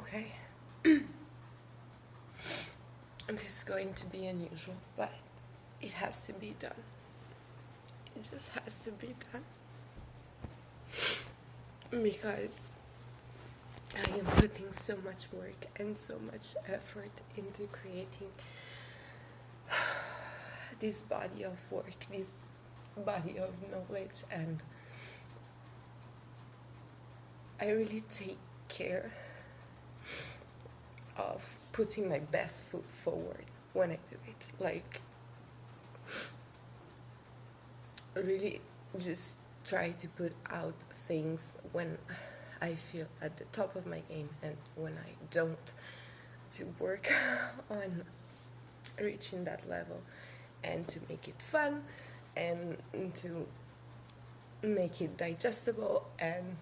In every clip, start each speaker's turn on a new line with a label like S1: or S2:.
S1: Okay. This is going to be unusual, but it has to be done. It just has to be done. Because I am putting so much work and so much effort into creating this body of work, this body of knowledge, and I really take care of putting my best foot forward when I do it. Like, really just try to put out things when I feel at the top of my game and when I don't, to work on reaching that level and to make it fun and to make it digestible and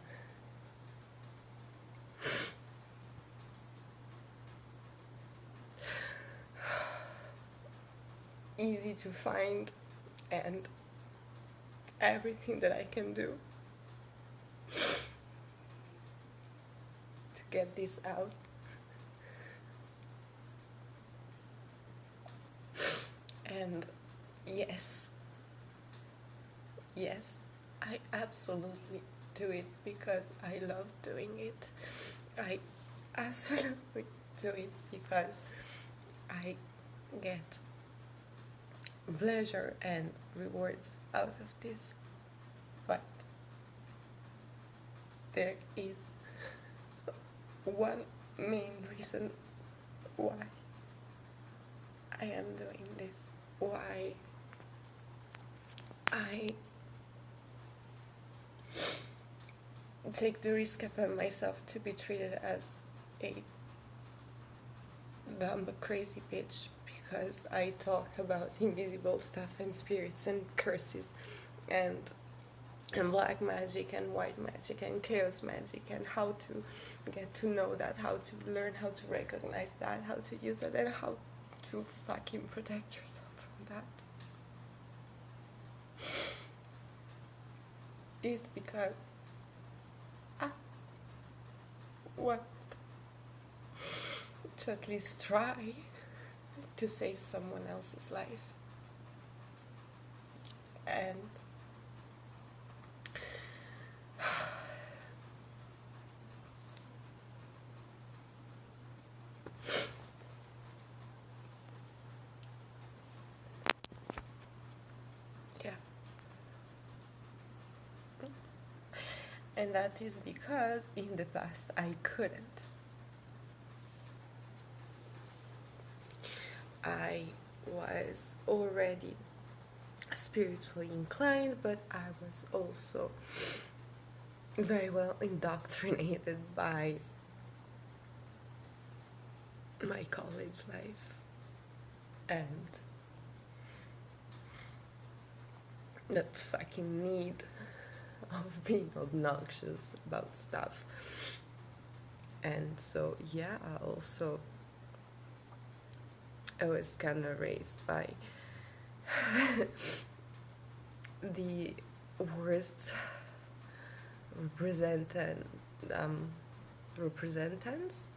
S1: easy to find, and everything that I can do to get this out. And yes, I absolutely do it because I love doing it. I absolutely do it because I get pleasure and rewards out of this. But there is one main reason why I am doing this, why I take the risk upon myself to be treated as a dumb, crazy bitch, because I talk about invisible stuff and spirits and curses and black magic and white magic and chaos magic, and how to get to know that, how to learn how to recognize that, how to use that, and how to fucking protect yourself from that. Is because I want to at least try to save someone else's life. And yeah. And that is because in the past I couldn't. I was already spiritually inclined, but I was also very well indoctrinated by my college life and that fucking need of being obnoxious about stuff. And so yeah, I was kind of raised by the worst representatives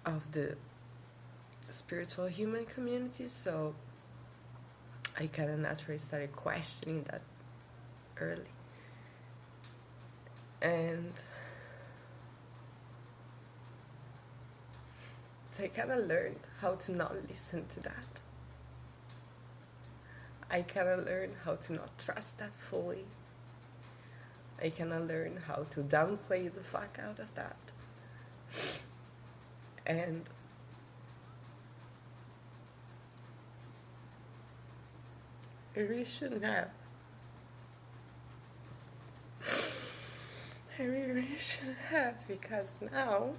S1: of the spiritual human community, so I kind of naturally started questioning that early. And so I kind of learned how to not listen to that. I kind of learned how to not trust that fully. I kind of learned how to downplay the fuck out of that. And I really shouldn't have. I really shouldn't have, because now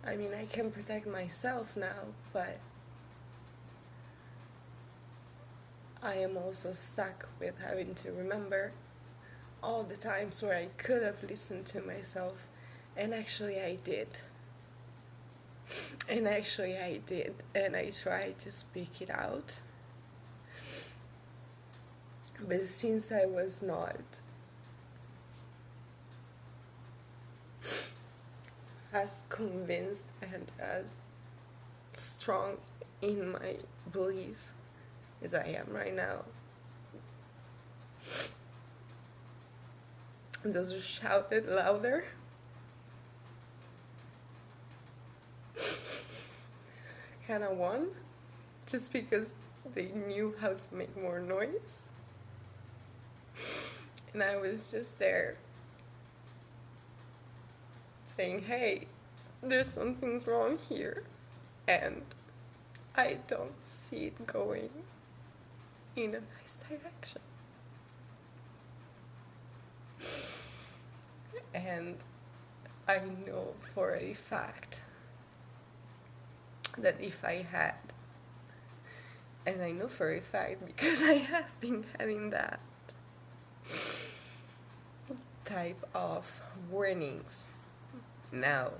S1: I mean, I can protect myself now, but I am also stuck with having to remember all the times where I could have listened to myself, and actually I did. And actually I did, and I tried to speak it out. But since I was not as convinced and as strong in my belief as I am right now, those who shouted louder kind of won, just because they knew how to make more noise. And I was just there saying, hey, there's something's wrong here, and I don't see it going in a nice direction. And I know for a fact that if I had, and I know for a fact because I have been having that type of warnings now,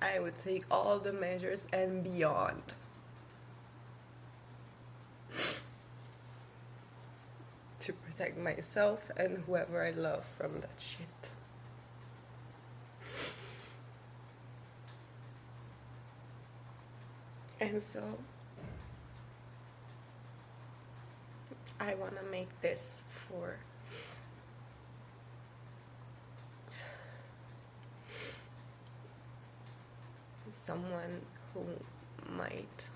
S1: I would take all the measures and beyond to protect myself and whoever I love from that shit. And so I want to make this for someone who might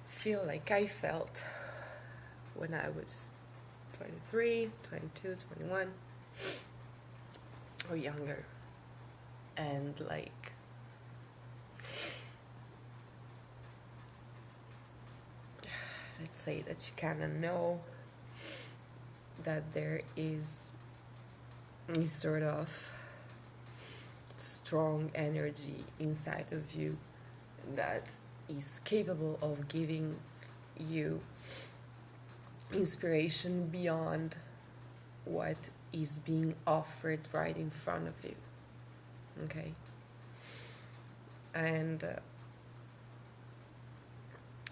S1: feel like I felt when I was 23, 22, 21, or younger. And like, let's say that you kind of know that there is a sort of strong energy inside of you that is capable of giving you inspiration beyond what is being offered right in front of you. Okay? And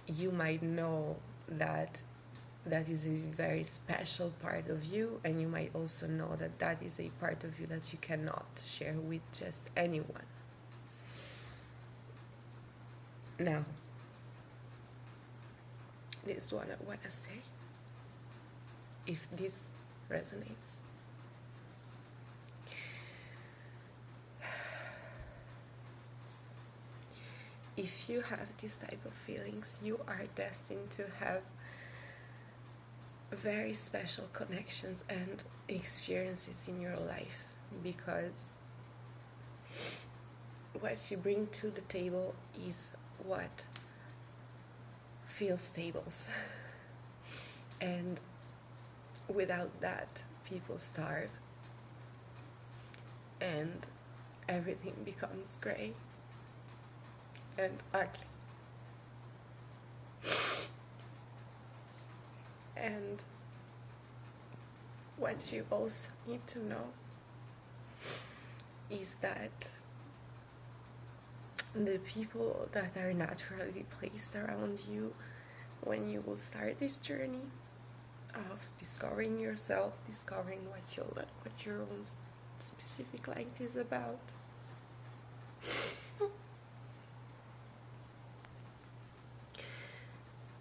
S1: you might know that that is a very special part of you, and you might also know that that is a part of you that you cannot share with just anyone. Now, this is what I want to say. If this resonates, if you have this type of feelings, you are destined to have very special connections and experiences in your life, because what you bring to the table is what feels tables. And without that, people starve and everything becomes gray and ugly. And what you also need to know is that the people that are naturally placed around you when you will start this journey of discovering yourself, discovering what your own specific light is about,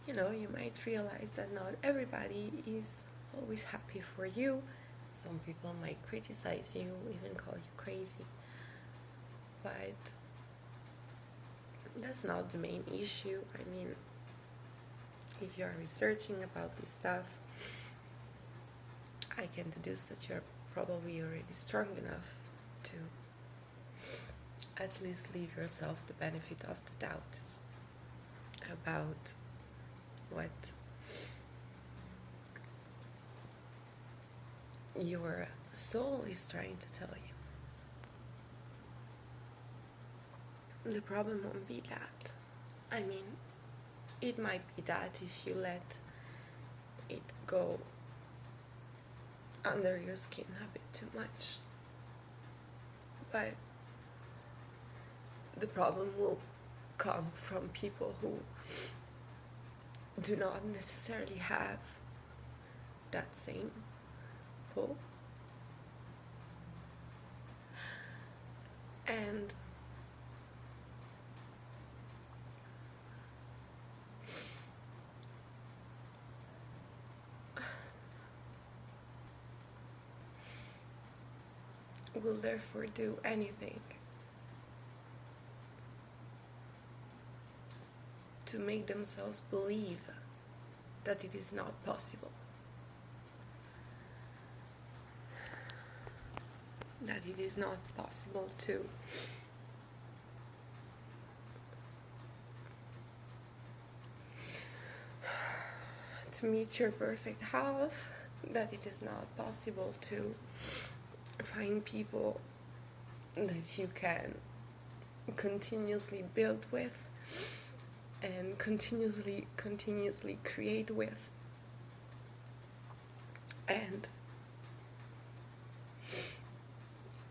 S1: you might realize that not everybody is always happy for you. Some people might criticize you, even call you crazy. But that's not the main issue. I mean, if you are researching about this stuff, I can deduce that you're probably already strong enough to at least leave yourself the benefit of the doubt about what your soul is trying to tell you. The problem won't be that. I mean, it might be that if you let it go under your skin a bit too much. But the problem will come from people who do not necessarily have that same pull. And will therefore do anything to make themselves believe that it is not possible, that it is not possible to meet your perfect health, that it is not possible to find people that you can continuously build with and continuously create with. And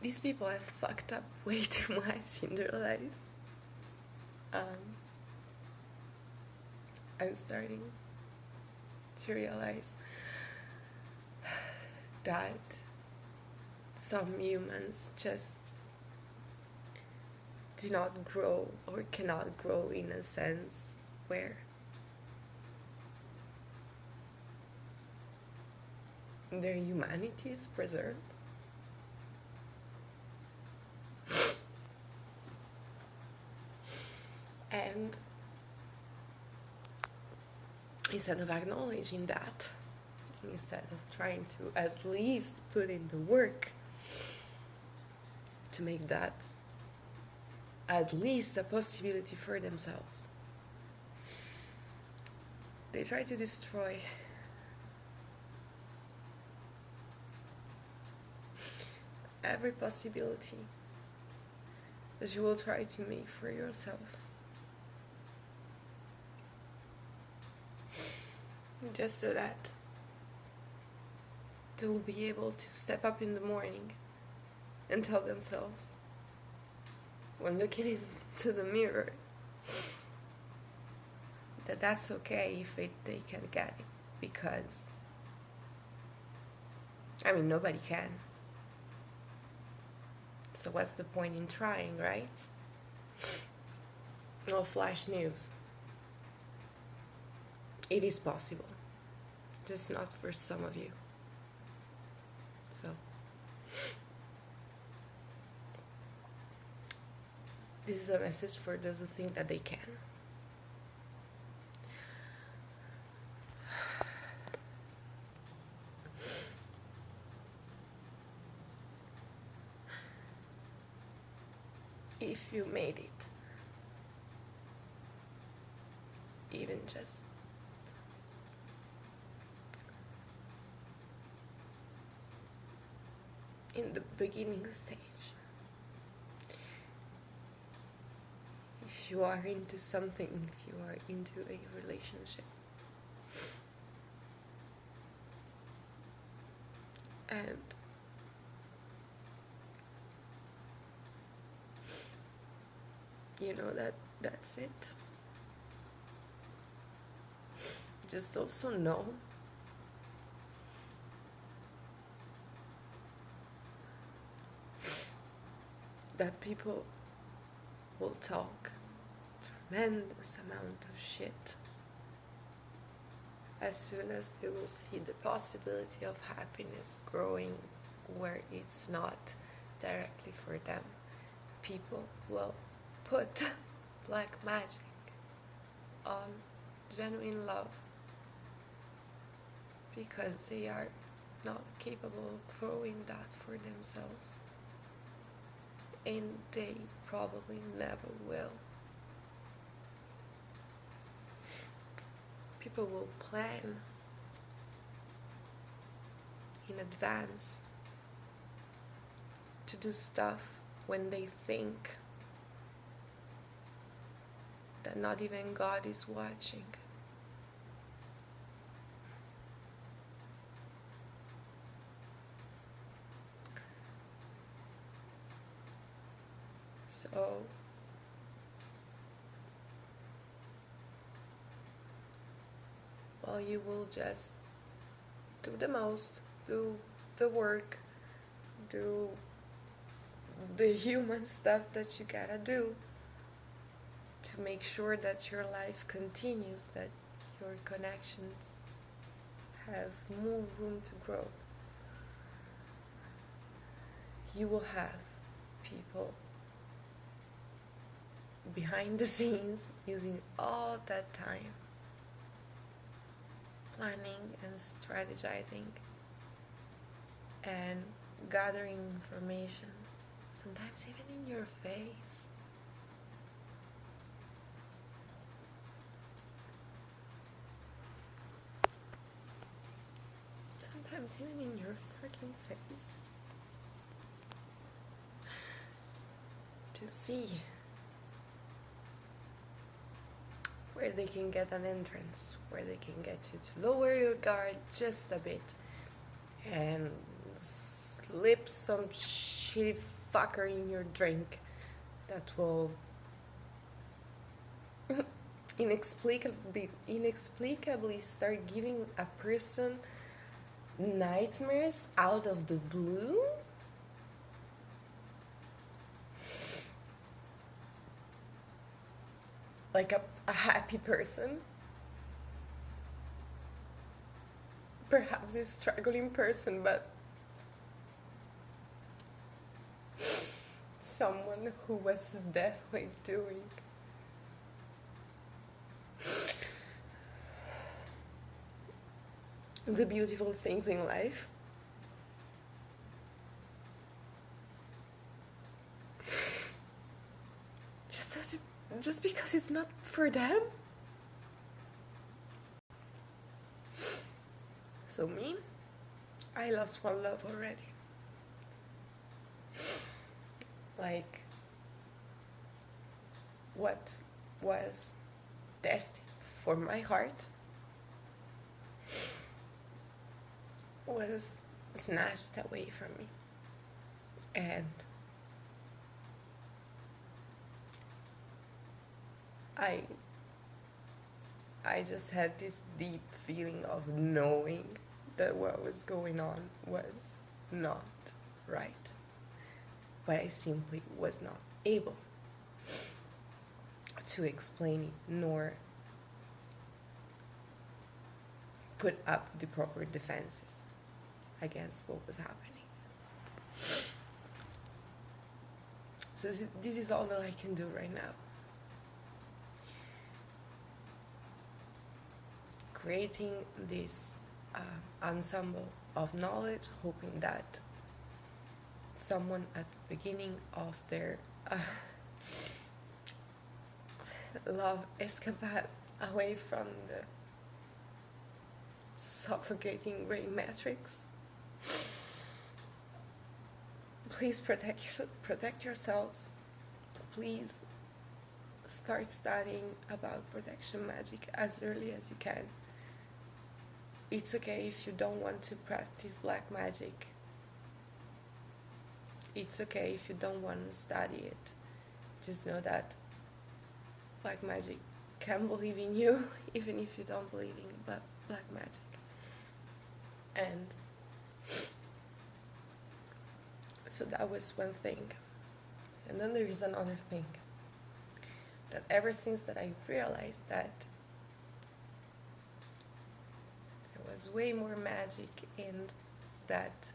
S1: these people have fucked up way too much in their lives. I'm starting to realize that some humans just do not grow or cannot grow in a sense where their humanity is preserved. And instead of acknowledging that, instead of trying to at least put in the work to make that at least a possibility for themselves, they try to destroy every possibility that you will try to make for yourself, just so that they will be able to step up in the morning and tell themselves, when looking into the mirror, that that's okay if they can get it, because nobody can. So what's the point in trying, right? No flash news. It is possible, just not for some of you. So this is a message for those who think that they can. If you made it, even just in the beginning stage, if you are into something, if you are into a relationship, and you know that that's it, just also know that people will talk tremendous amount of shit as soon as they will see the possibility of happiness growing where it's not directly for them. People will put black magic on genuine love because they are not capable of growing that for themselves, and they probably never will. People will plan in advance to do stuff when they think that not even God is watching. So well, you will just do the most, do the work, do the human stuff that you gotta do to make sure that your life continues, that your connections have more room to grow. You will have people behind the scenes using all that time planning and strategizing and gathering information, sometimes even in your face. Sometimes even in your freaking face. To see where they can get an entrance, where they can get you to lower your guard just a bit and slip some shitty fucker in your drink that will inexplicably start giving a person nightmares out of the blue. Like a happy person, perhaps a struggling person, but someone who was definitely doing the beautiful things in life. Just because it's not for them. So me, I lost one love already. Like, what was destined for my heart was snatched away from me. And I just had this deep feeling of knowing that what was going on was not right. But I simply was not able to explain it, nor put up the proper defenses against what was happening. So this is all that I can do right now. Creating this ensemble of knowledge, hoping that someone at the beginning of their love escapade away from the suffocating gray matrix. Please protect yourselves. Please start studying about protection magic as early as you can. It's okay if you don't want to practice black magic. It's okay if you don't want to study it. Just know that black magic can believe in you, even if you don't believe in black magic. And so that was one thing. And then there is another thing. That ever since that I realized that there was way more magic in that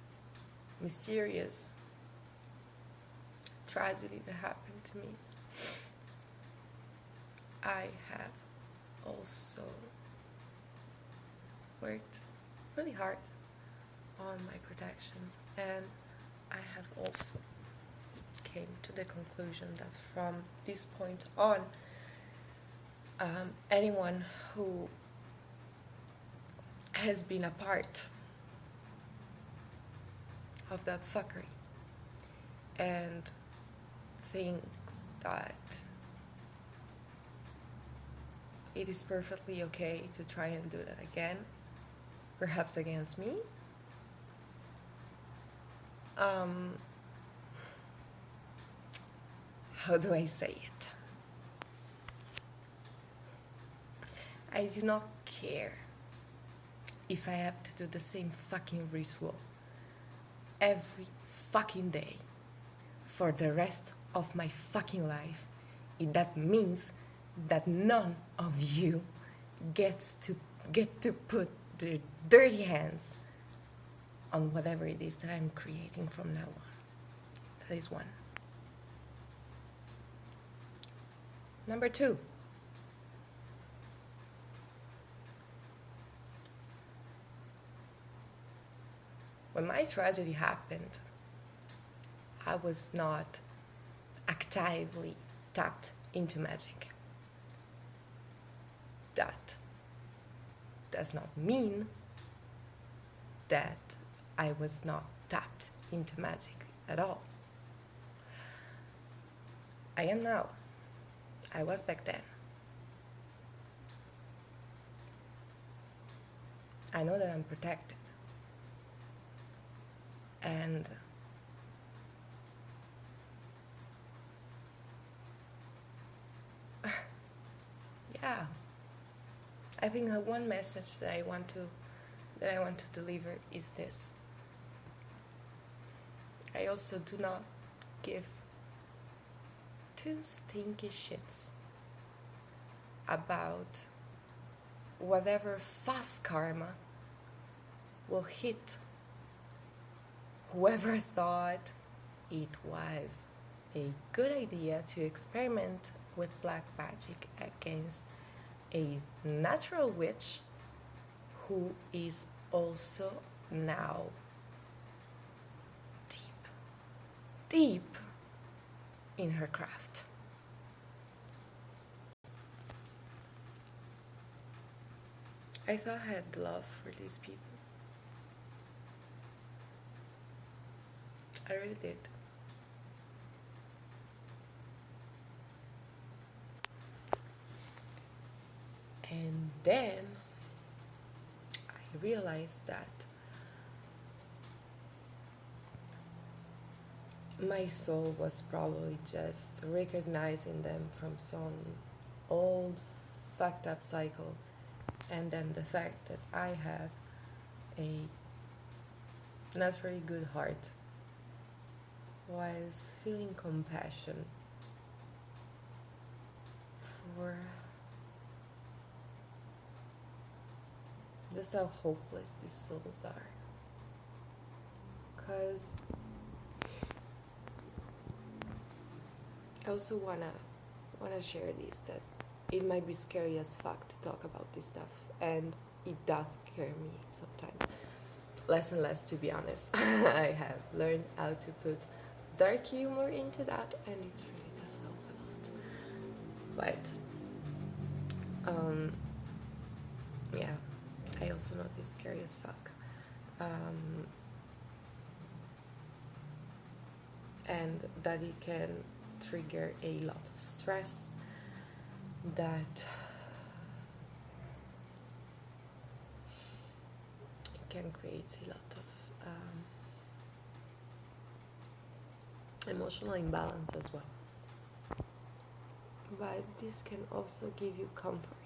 S1: mysterious tragedy that happened to me, I have also worked really hard on my protections, and I have also came to the conclusion that from this point on, anyone who has been a part of that fuckery and thinks that it is perfectly okay to try and do that again, perhaps against me, how do I say it? I do not care if I have to do the same fucking ritual every fucking day for the rest of my fucking life, if that means that none of you get to put their dirty hands on whatever it is that I'm creating from now on. That is one. Number 2. When my tragedy happened, I was not actively tapped into magic. That does not mean that I was not tapped into magic at all. I am now. I was back then. I know that I'm protected. And yeah, I think the one message that I want to deliver is this. I also do not give two stinky shits about whatever fast karma will hit whoever thought it was a good idea to experiment with black magic against a natural witch who is also now deep in her craft. I thought I had love for these people. I really did. And then I realized that my soul was probably just recognizing them from some old fucked up cycle, and then the fact that I have a naturally good heart was feeling compassion for just how hopeless these souls are. Because I also wanna share this, that it might be scary as fuck to talk about this stuff, and it does scare me sometimes. Less and less, to be honest. I have learned how to put dark humor into that, and it really does help a lot. But yeah, I also know it's scary as fuck. And that it can trigger a lot of stress, that it can create a lot of emotional imbalance as well. But this can also give you comfort.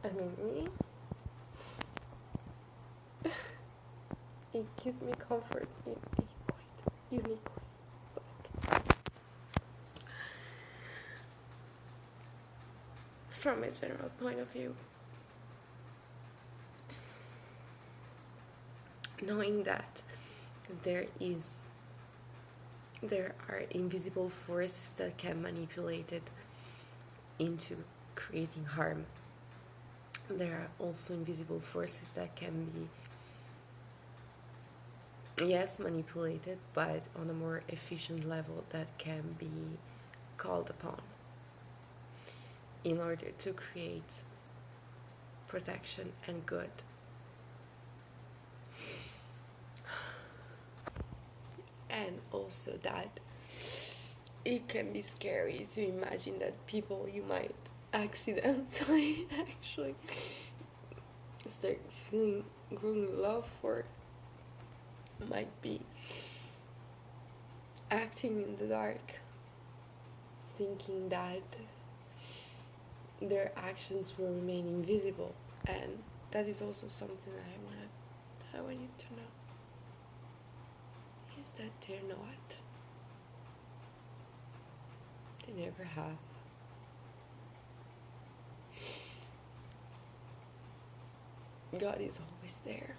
S1: I mean, me, it gives me comfort in a quite unique way. But from a general point of view, knowing that there are invisible forces that can manipulate it into creating harm. There are also invisible forces that can be, yes, manipulated, but on a more efficient level that can be called upon in order to create protection and good. And also that it can be scary to imagine that people you might accidentally actually start growing love for might be acting in the dark, thinking that their actions will remain invisible, and that is also something I want you to know, is that they're not. They never have. God is always there.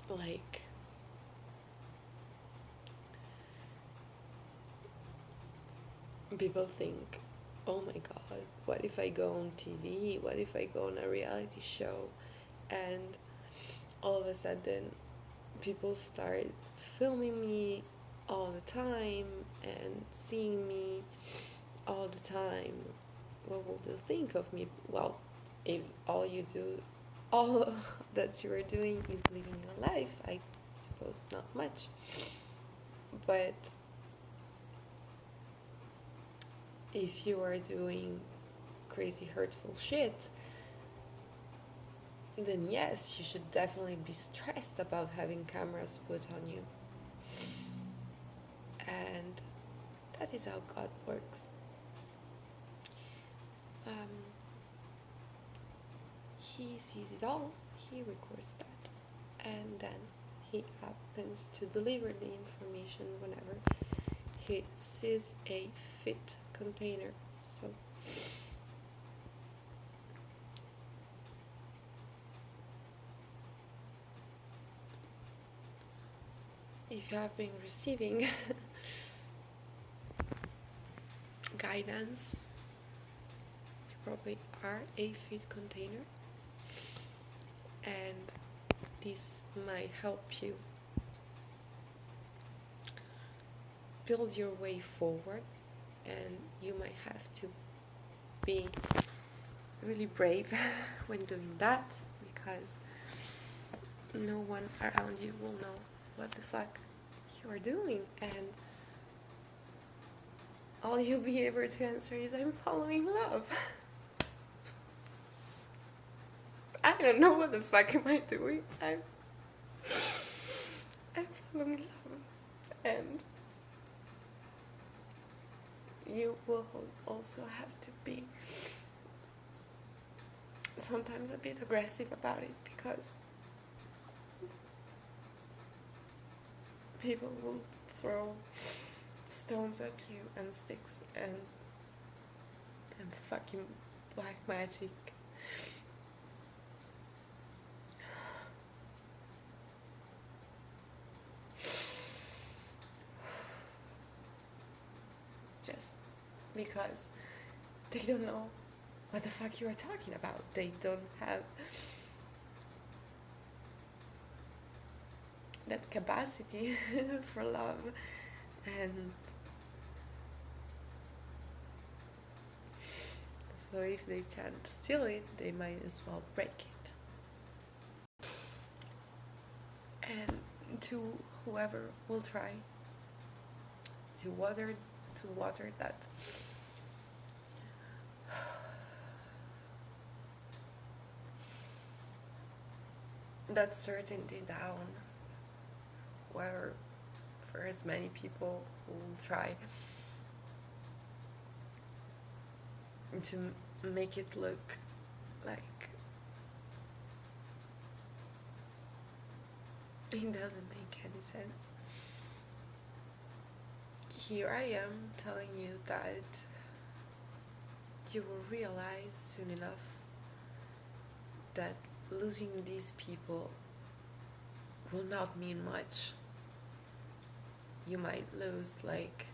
S1: Like, people think, oh my God, what if I go on TV? What if I go on a reality show? And all of a sudden, people start filming me all the time and seeing me all the time. What will they think of me? Well, if all that you are doing is living your life, I suppose not much. But if you are doing crazy hurtful shit, then yes, you should definitely be stressed about having cameras put on you. And that is how God works. He sees it all, he records that, and then he happens to deliver the information whenever he sees a fit container. So if you have been receiving guidance, you probably are a fit container, and this might help you build your way forward. And you might have to be really brave when doing that, because no one around you will know what the fuck you are doing, and all you'll be able to answer is, I'm following love. I don't know what the fuck am I doing. I'm following love. And you will also have to be sometimes a bit aggressive about it, because people will throw stones at you and sticks and fucking black magic. Just because they don't know what the fuck you are talking about. They don't have that capacity for love, and so if they can't steal it, they might as well break it. And to whoever will try to water that certainty down, where for as many people who will try to make it look like it doesn't make any sense. Here I am telling you that you will realize soon enough that losing these people will not mean much. You might lose like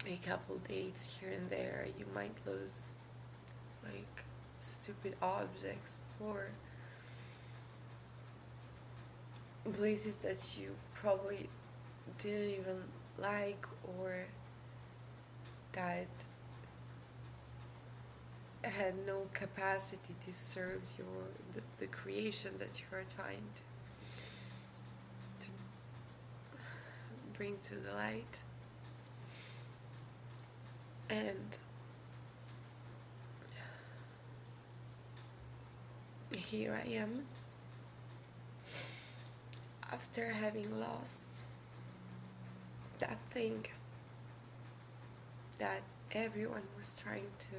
S1: a couple dates here and there. You might lose like stupid objects or places that you probably didn't even like, or that had no capacity to serve the creation that you are trying to bring to the light. And here I am after having lost that thing that everyone was trying to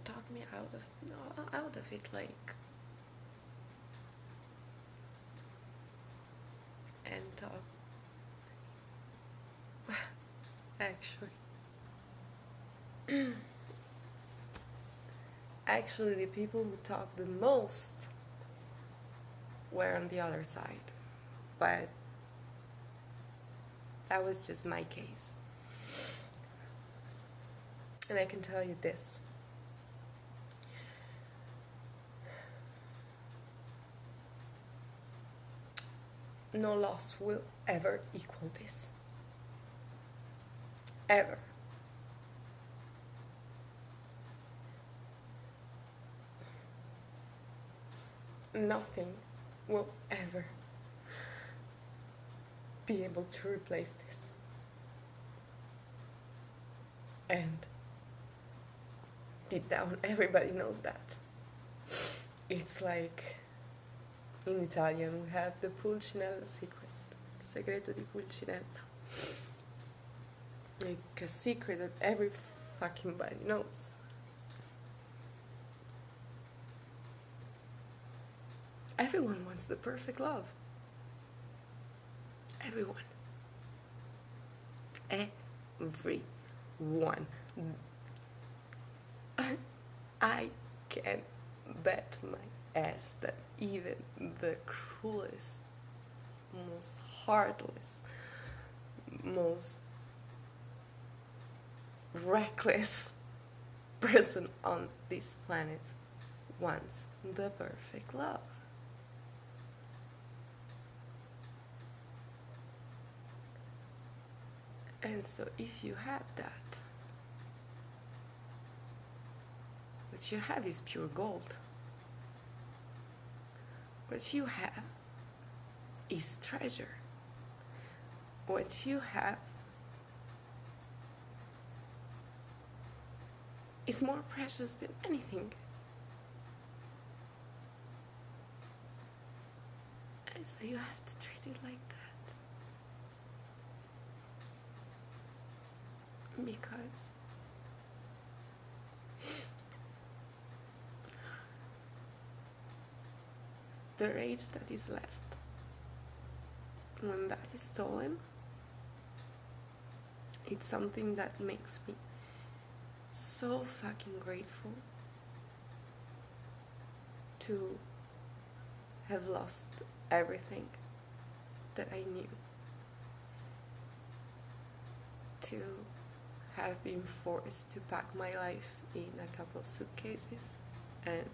S1: talk me out of it, like, and talk. Actually, the people who talked the most were on the other side, but that was just my case. And I can tell you this: no loss will ever equal this. Ever. Nothing will ever be able to replace this. And deep down, everybody knows that. It's like, in Italian, we have the Pulcinella secret. Segreto di Pulcinella. Like a secret that every fucking body knows. Everyone wants the perfect love. Everyone. Everyone. I can bet my ass that even the cruelest, most heartless, most reckless person on this planet wants the perfect love. And so if you have that, what you have is pure gold. What you have is treasure. What you have is more precious than anything. And so you have to treat it like that. Because the rage that is left, when that is stolen, it's something that makes me so fucking grateful to have lost everything that I knew, to have been forced to pack my life in a couple of suitcases and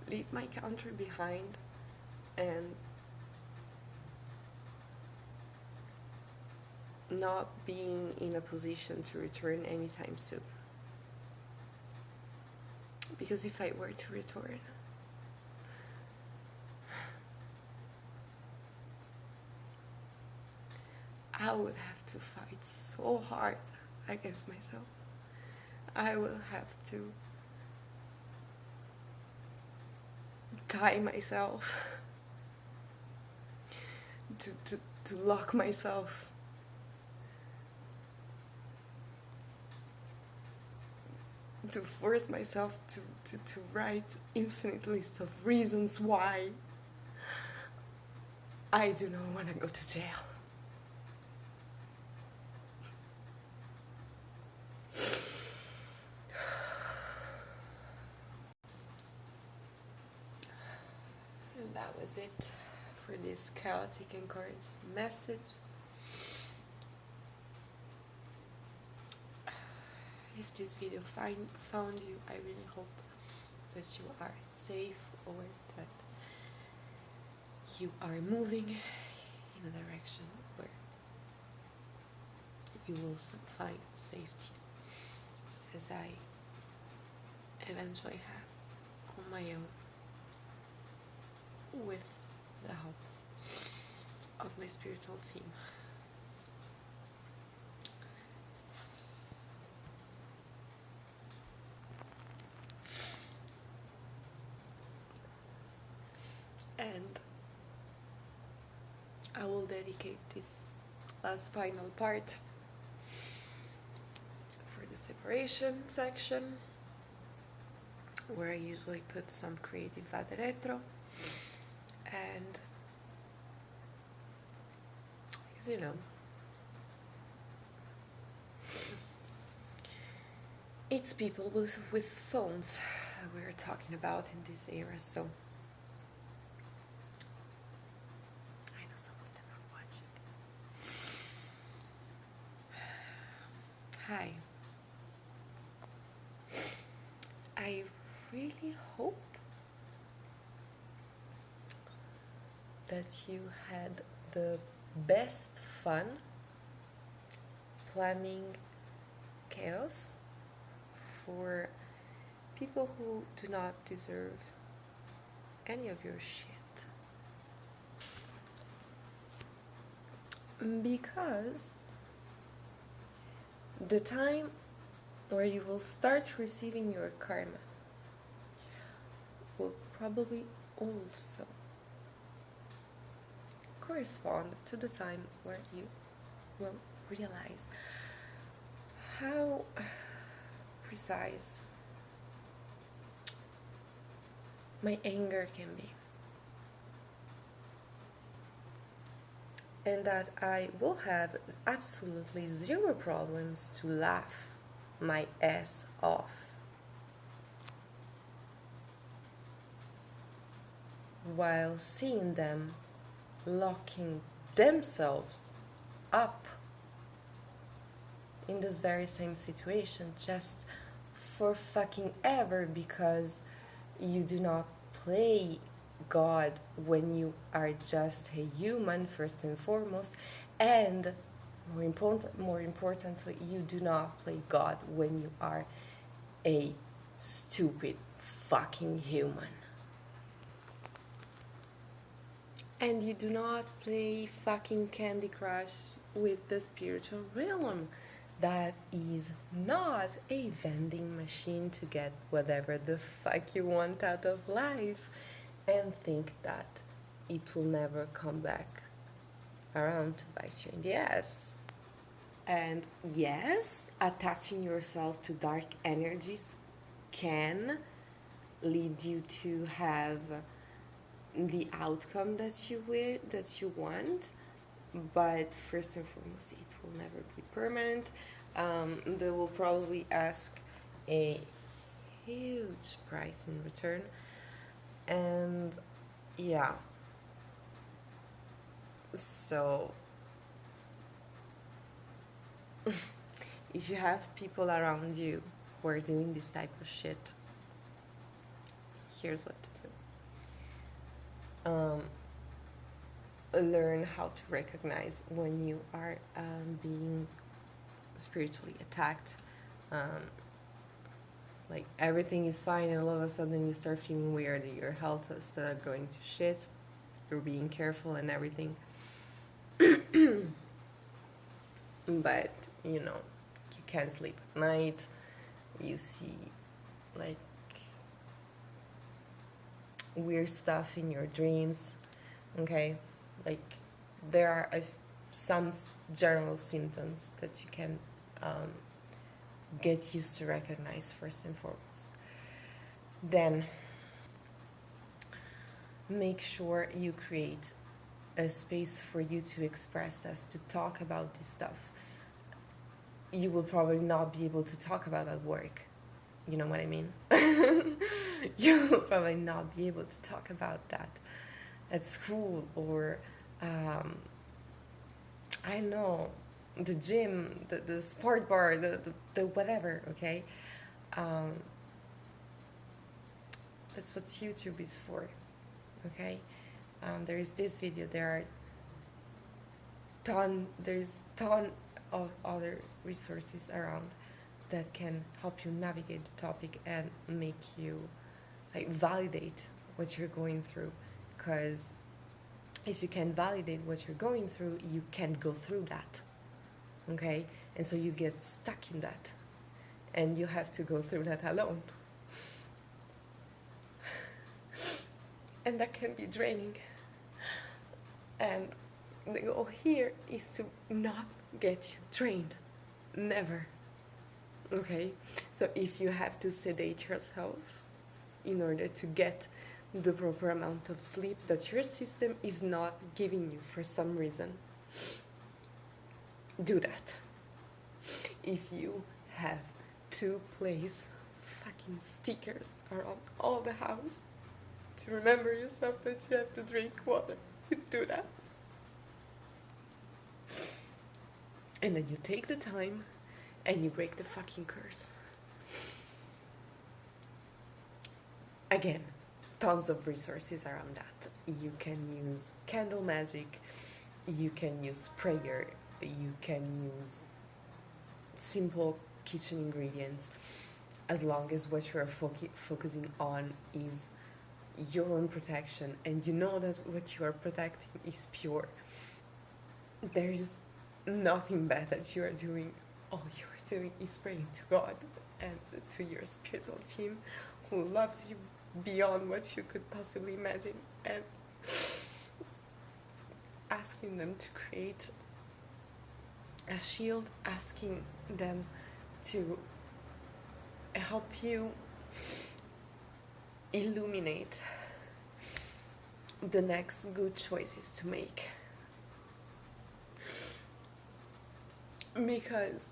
S1: leave my country behind and not being in a position to return anytime soon. Because if I were to return, I would have to fight so hard against myself. I will have to tie myself, to lock myself, to force myself to write infinite list of reasons why I do not want to go to jail. And that was it for this chaotic encouraging message. If this video found you, I really hope that you are safe, or that you are moving in a direction where you will find safety, as I eventually have on my own, with the help of my spiritual team. I will dedicate this last final part for the separation section, where I usually put some creative vade retro, and because it's people with phones we're talking about in this era, so I know some of them are watching. Hi. I really hope that you had the best fun planning chaos for people who do not deserve any of your shit. Because the time where you will start receiving your karma will probably also correspond to the time where you will realize how precise my anger can be, and that I will have absolutely zero problems to laugh my ass off while seeing them locking themselves up in this very same situation just for fucking ever, because you do not play God when you are just a human first and foremost, and more importantly, you do not play God when you are a stupid fucking human. And you do not play fucking Candy Crush with the spiritual realm. That is not a vending machine to get whatever the fuck you want out of life and think that it will never come back around to bite you in the ass. And yes, attaching yourself to dark energies can lead you to have the outcome that you want, but first and foremost, it will never be permanent. They will probably ask a huge price in return, and yeah, so if you have people around you who are doing this type of shit, here's what to do. Learn how to recognize when you are being spiritually attacked. Like everything is fine and all of a sudden you start feeling weird, your health is start going to shit, you're being careful and everything. But you can't sleep at night, you see like weird stuff in your dreams, okay? Like there are some general symptoms that you can get used to recognize first and foremost. Then make sure you create a space for you to express this, to talk about this stuff. You will probably not be able to talk about at work. You know what I mean? You will probably not be able to talk about that at school or, I don't know, the gym, the sport bar, the whatever, okay? That's what YouTube is for, okay? There is this video, there's ton of other resources around that can help you navigate the topic and make you validate what you're going through, because if you can validate what you're going through, you can go through that, okay? And so you get stuck in that and you have to go through that alone. And that can be draining. And the goal here is to not get you drained. Never. Okay? So if you have to sedate yourself in order to get the proper amount of sleep that your system is not giving you for some reason, do that. If you have to place fucking stickers around all the house to remember yourself that you have to drink water, do that. And then you take the time and you break the fucking curse. Again, tons of resources around that. You can use candle magic, you can use prayer, you can use simple kitchen ingredients, as long as what you're focusing on is your own protection and you know that what you are protecting is pure. There is nothing bad that you are doing. All you are doing is praying to God and to your spiritual team who loves you beyond what you could possibly imagine, and asking them to create a shield, asking them to help you illuminate the next good choices to make. Because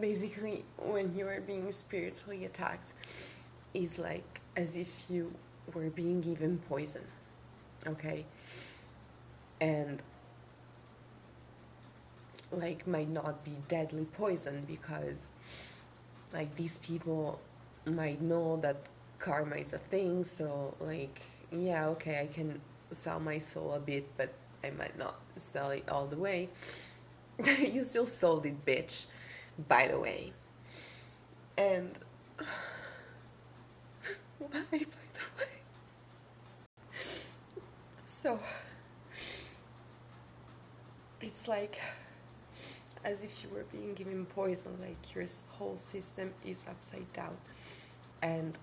S1: basically when you are being spiritually attacked, it's like as if you were being given poison, okay? And like might not be deadly poison, because like these people might know that karma is a thing, so like, yeah, okay, I can sell my soul a bit, but I might not sell it all the way. You still sold it, bitch, by the way. And why, by the way? So it's like as if you were being given poison, like your whole system is upside down. And